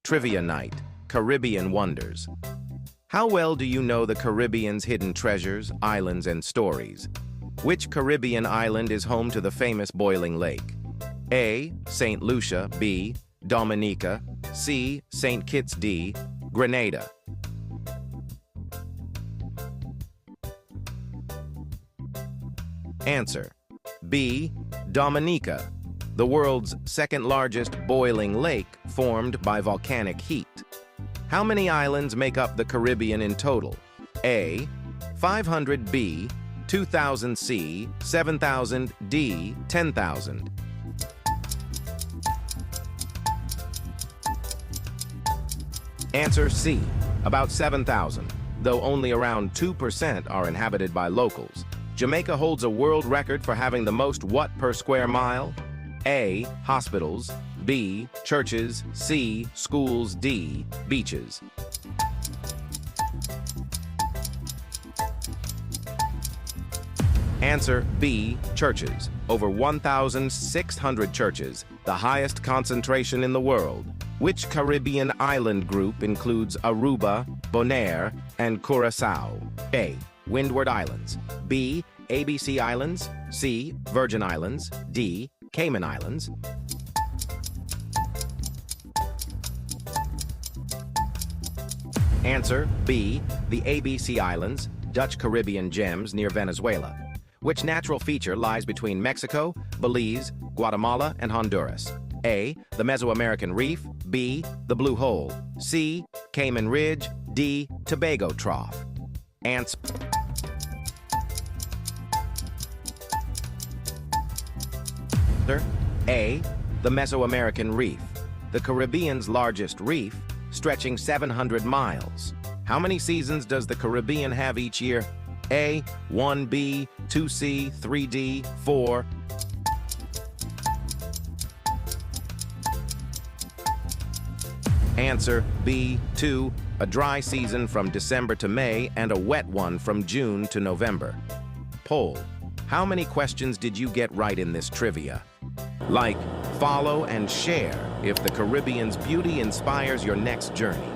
Trivia Night, Caribbean Wonders. How well do you know the Caribbean's hidden treasures, islands, and stories? Which Caribbean island is home to the famous Boiling Lake? A. St. Lucia. B. Dominica. C. St. Kitts. D. Grenada. Answer: B. Dominica, the world's second-largest boiling lake formed by volcanic heat. How many islands make up the Caribbean in total? A. 500. B. 2,000. C. 7,000. D. 10,000. Answer C. About 7,000, though only around 2% are inhabited by locals. Jamaica holds a world record for having the most what per square mile? A. Hospitals. B. Churches. C. Schools. D. Beaches. Answer B. Churches. Over 1,600 churches, the highest concentration in the world. Which Caribbean island group includes Aruba, Bonaire, and Curaçao? A. Windward Islands. B. ABC Islands. C. Virgin Islands. D. Cayman Islands. Answer B. The ABC Islands, Dutch Caribbean gems near Venezuela. Which natural feature lies between Mexico, Belize, Guatemala, and Honduras? A. The Mesoamerican Reef. B. The Blue Hole. C. Cayman Ridge. D. Tobago Trough. Answer A. The Mesoamerican Reef, the Caribbean's largest reef, stretching 700 miles. How many seasons does the Caribbean have each year? A. 1B, 2C, 3D, 4. Answer B. 2. A dry season from December to May and a wet one from June to November. Poll: how many questions did you get right in this trivia? Like, follow, and share if the Caribbean's beauty inspires your next journey.